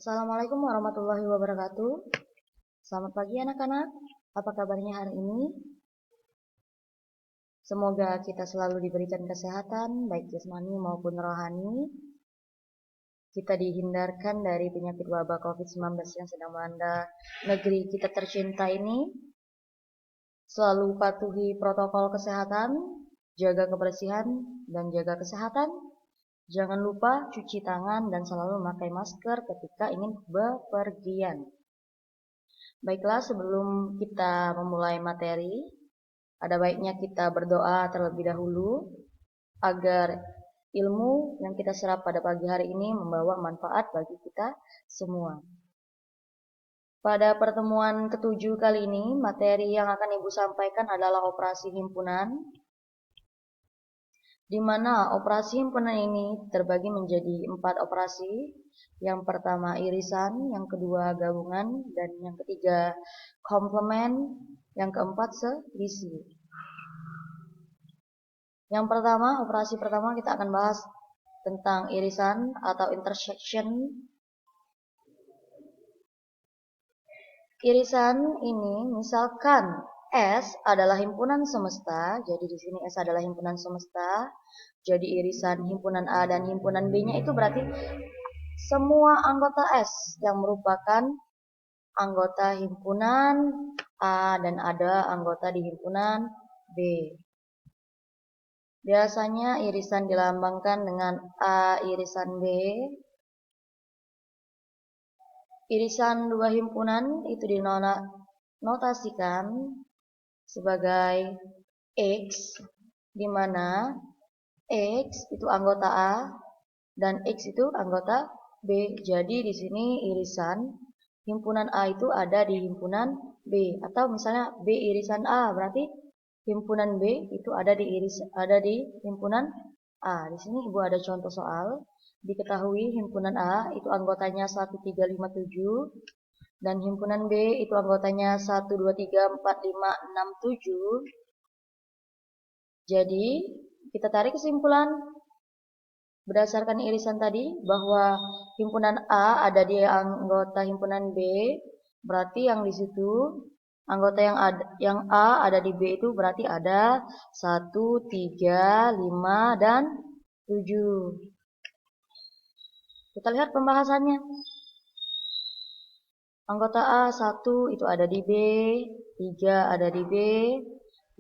Assalamualaikum warahmatullahi wabarakatuh. Selamat pagi anak-anak. Apa kabarnya hari ini? Semoga kita selalu diberikan kesehatan, baik jasmani maupun rohani. Kita dihindarkan dari penyakit wabah COVID-19 yang sedang melanda negeri kita tercinta ini. Selalu patuhi protokol kesehatan, jaga kebersihan, dan jaga kesehatan. Jangan lupa cuci tangan dan selalu memakai masker ketika ingin bepergian. Baiklah, sebelum kita memulai materi, ada baiknya kita berdoa terlebih dahulu agar ilmu yang kita serap pada pagi hari ini membawa manfaat bagi kita semua. Pada pertemuan ketujuh kali ini, materi yang akan Ibu sampaikan adalah operasi himpunan, di mana operasi himpunan ini terbagi menjadi 4 operasi. Yang pertama irisan, yang kedua gabungan, dan yang ketiga komplement, yang keempat selisih. Yang pertama, operasi pertama kita akan bahas tentang irisan atau intersection. Irisan ini misalkan S adalah himpunan semesta, jadi di sini S adalah himpunan semesta. Jadi irisan himpunan A dan himpunan B-nya itu berarti semua anggota S yang merupakan anggota himpunan A dan ada anggota di himpunan B. Biasanya irisan dilambangkan dengan A irisan B. Irisan dua himpunan itu dinotasikan sebagai X, di mana X itu anggota A dan X itu anggota B. Jadi di sini irisan himpunan A itu ada di himpunan B, atau misalnya B irisan A berarti himpunan B itu ada di himpunan A. Di sini Ibu ada contoh soal. Diketahui himpunan A itu anggotanya 1357 dan himpunan B itu anggotanya 1234567. Jadi kita tarik kesimpulan berdasarkan irisan tadi bahwa himpunan A ada di anggota himpunan B, berarti yang di situ anggota yang A ada di B itu berarti ada 1, 3, 5, dan 7. Kita lihat pembahasannya. Anggota A 1 itu ada di B, 3 ada di B,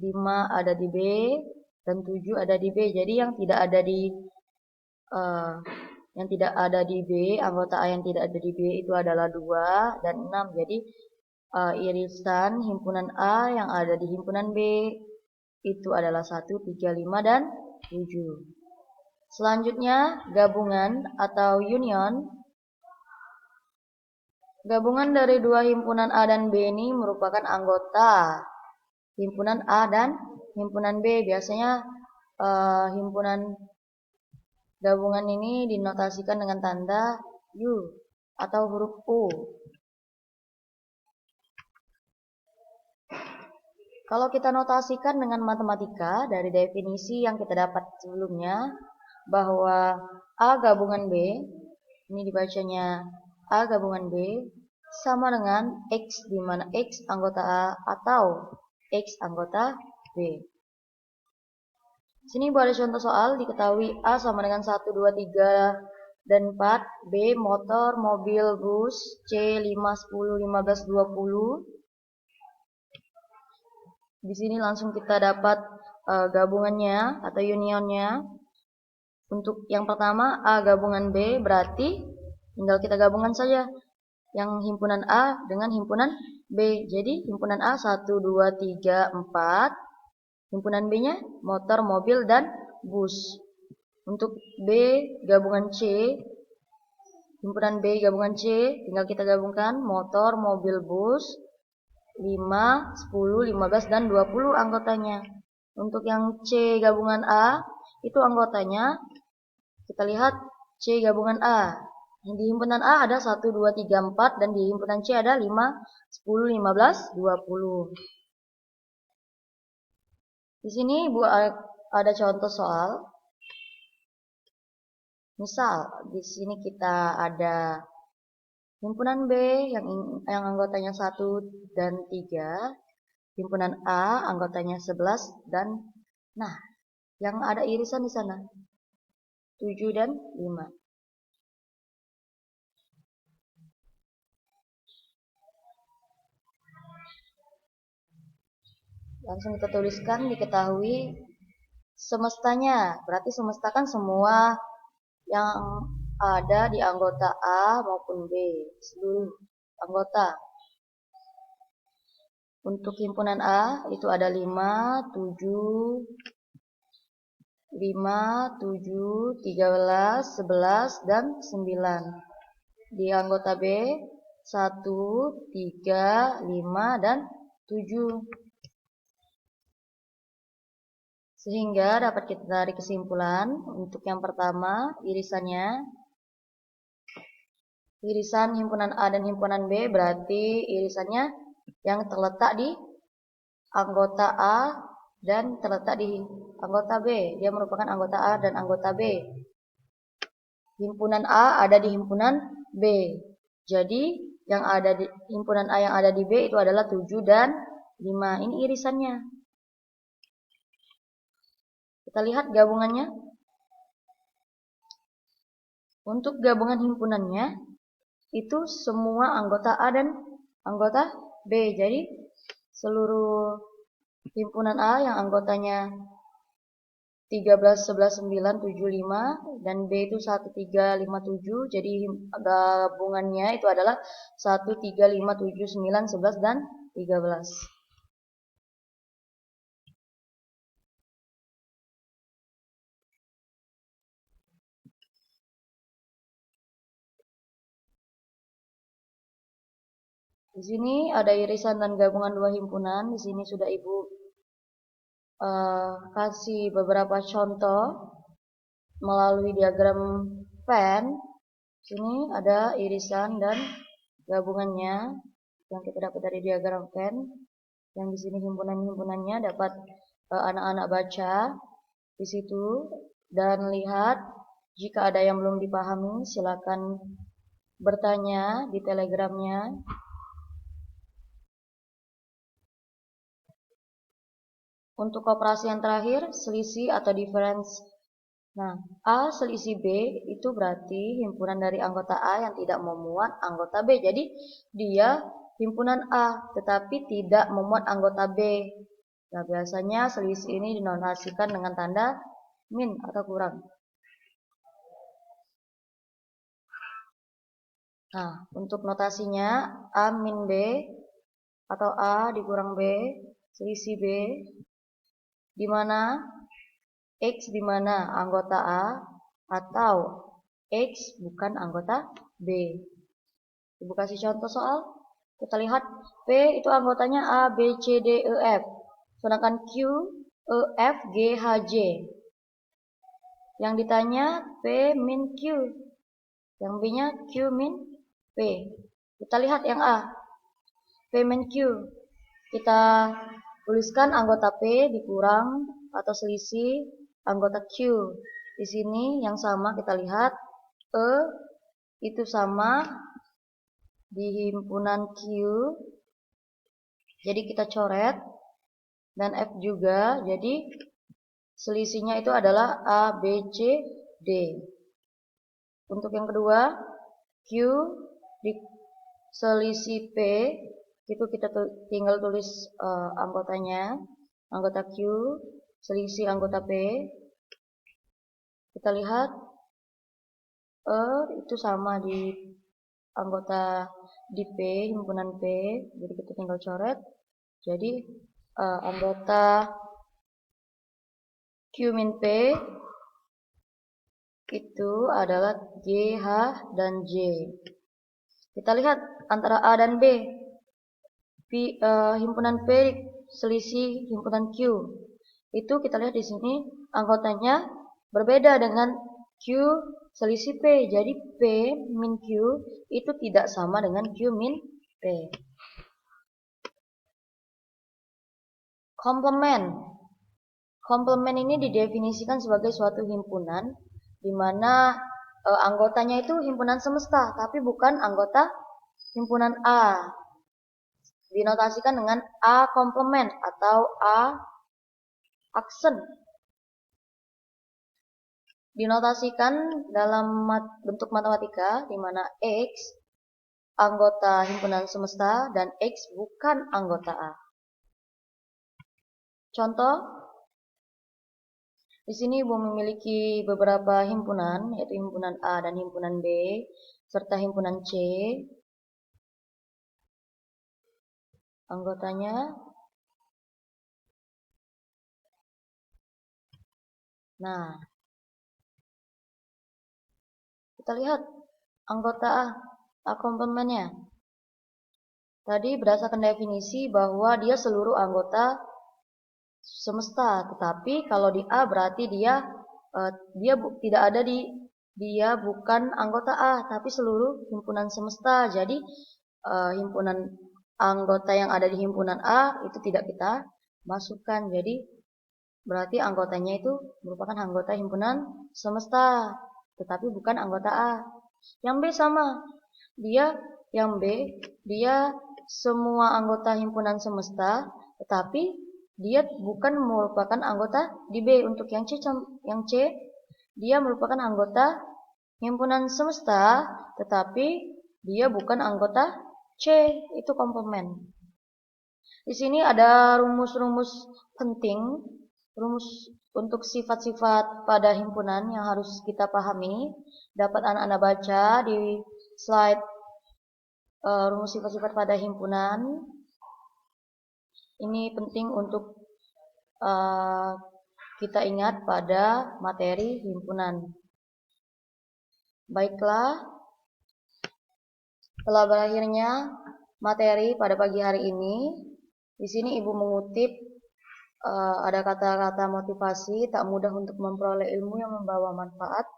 5 ada di B, dan 7 ada di B. Jadi yang tidak ada di B, anggota A yang tidak ada di B itu adalah 2 dan 6. Jadi irisan himpunan A yang ada di himpunan B itu adalah 1, 3, 5, dan 7. Selanjutnya gabungan atau union. Gabungan dari dua himpunan A dan B ini merupakan anggota himpunan A dan himpunan B. Biasanya himpunan gabungan ini dinotasikan dengan tanda U atau huruf U. Kalau kita notasikan dengan matematika dari definisi yang kita dapat sebelumnya, bahwa A gabungan B, ini dibacanya A gabungan B, sama dengan X, di mana X anggota A atau X anggota B. Sini ada contoh soal, diketahui A sama dengan 1, 2, 3, dan 4, B motor, mobil, bus, C 5, 10, 15, 20. Di sini langsung kita dapat gabungannya atau unionnya. Untuk yang pertama A gabungan B berarti tinggal kita gabungkan saja yang himpunan A dengan himpunan B. Jadi himpunan A 1, 2, 3, 4. Himpunan B-nya motor, mobil, dan bus. Untuk B gabungan C, himpunan B gabungan C tinggal kita gabungkan motor, mobil, bus, 5, 10, 15, dan 20 anggotanya. Untuk yang C gabungan A itu anggotanya, kita lihat C gabungan A. Di himpunan A ada 1, 2, 3, 4, dan di himpunan C ada 5, 10, 15, 20. Di sini Ibu ada contoh soal. Misal di sini kita ada Himpunan B yang anggotanya 1 dan 3, himpunan A anggotanya 11 dan nah, yang ada irisan di sana 7 dan 5. Langsung kita tuliskan, diketahui semestanya. Berarti semesta kan semua yang ada di anggota A maupun B, seluruh anggota. Untuk himpunan A itu ada 5, 7, 13, 11, dan 9. Di anggota B 1, 3, 5, dan 7. Sehingga dapat kita tarik kesimpulan untuk yang pertama, irisan himpunan A dan himpunan B berarti irisannya yang terletak di anggota A dan terletak di anggota B. Dia merupakan anggota A dan anggota B. Himpunan A ada di himpunan B. Jadi yang ada di himpunan A yang ada di B itu adalah 7 dan 5. Ini irisannya. Kita lihat gabungannya. Untuk gabungan himpunannya itu semua anggota A dan anggota B. Jadi seluruh himpunan A yang anggotanya 13, 11, 9, 7, 5 dan B itu 1, 3, 5, 7. Jadi gabungannya itu adalah 1, 3, 5, 7, 9, 11 dan 13. Di sini ada irisan dan gabungan dua himpunan. Di sini sudah Ibu kasih beberapa contoh melalui diagram Venn. Sini ada irisan dan gabungannya yang kita dapat dari diagram Venn. Yang di sini himpunan-himpunannya dapat anak-anak baca di situ dan lihat. Jika ada yang belum dipahami, silakan bertanya di telegramnya. Untuk operasi yang terakhir, selisih atau difference. Nah, A selisih B itu berarti himpunan dari anggota A yang tidak memuat anggota B. Jadi, dia himpunan A tetapi tidak memuat anggota B. Nah, biasanya selisih ini dinotasikan dengan tanda min atau kurang. Nah, untuk notasinya A min B atau A dikurang B, selisih B, di mana X di mana anggota A atau X bukan anggota B. Ibu kasih contoh soal. Kita lihat P itu anggotanya A, B, C, D, E, F. Sedangkan Q, E, F, G, H, J. Yang ditanya P min Q. Yang B-nya Q min P. Kita lihat yang A. P min Q. Kita tuliskan anggota P dikurang atau selisih anggota Q. Di sini yang sama kita lihat E itu sama di himpunan Q. Jadi kita coret dan F juga. Jadi selisihnya itu adalah A, B, C, D. Untuk yang kedua, Q di selisih P itu kita tinggal tulis anggotanya, anggota Q selisih anggota P. Kita lihat itu sama di anggota di P, himpunan P. Jadi kita tinggal coret. Jadi anggota Q min P itu adalah G, H, dan J. Kita lihat antara A dan B. Himpunan P selisih himpunan Q. Itu kita lihat di sini anggotanya berbeda dengan Q selisih P. Jadi P min Q itu tidak sama dengan Q min P. Komplement. Komplement ini didefinisikan sebagai suatu himpunan di mana anggotanya itu himpunan semesta, tapi bukan anggota Himpunan A dinotasikan dengan A komplement atau A aksen. Dinotasikan dalam bentuk matematika di mana X anggota himpunan semesta dan X bukan anggota A. Contoh, di sini Ibu memiliki beberapa himpunan, yaitu himpunan A dan himpunan B, serta himpunan C. Anggotanya, nah, kita lihat anggota A komplemennya. Tadi berdasarkan definisi bahwa dia seluruh anggota semesta, tetapi kalau di A berarti dia tidak ada dia bukan anggota A, tapi seluruh himpunan semesta. Jadi himpunan anggota yang ada di himpunan A itu tidak kita masukkan. Jadi berarti anggotanya itu merupakan anggota himpunan semesta, tetapi bukan anggota A. Yang B sama, yang B semua anggota himpunan semesta, tetapi dia bukan merupakan anggota di B. Untuk yang C dia merupakan anggota himpunan semesta, tetapi dia bukan anggota C, itu komplement. Di sini ada rumus-rumus penting, rumus untuk sifat-sifat pada himpunan yang harus kita pahami. Dapat anak-anak baca di slide rumus sifat-sifat pada himpunan. Ini penting untuk kita ingat pada materi himpunan. Baiklah, setelah berakhirnya materi pada pagi hari ini, di sini Ibu mengutip ada kata-kata motivasi, tak mudah untuk memperoleh ilmu yang membawa manfaat,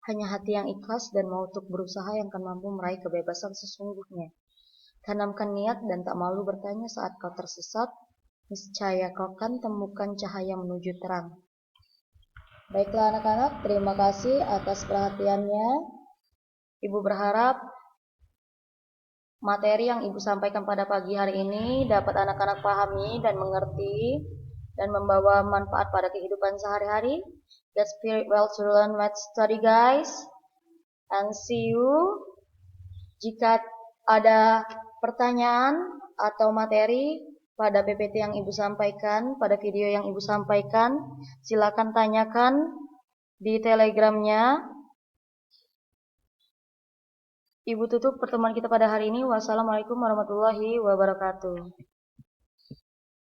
hanya hati yang ikhlas dan mau untuk berusaha yang akan mampu meraih kebebasan sesungguhnya. Tanamkan niat dan tak malu bertanya saat kau tersesat, niscaya kau akan temukan cahaya menuju terang. Baiklah anak-anak, terima kasih atas perhatiannya. Ibu berharap materi yang Ibu sampaikan pada pagi hari ini dapat anak-anak pahami dan mengerti dan membawa manfaat pada kehidupan sehari-hari. Get spirit well to learn math study guys, and see you. Jika ada pertanyaan atau materi pada PPT yang Ibu sampaikan, pada video yang Ibu sampaikan, silakan tanyakan di Telegramnya. Ibu tutup pertemuan kita pada hari ini. Wassalamualaikum warahmatullahi wabarakatuh.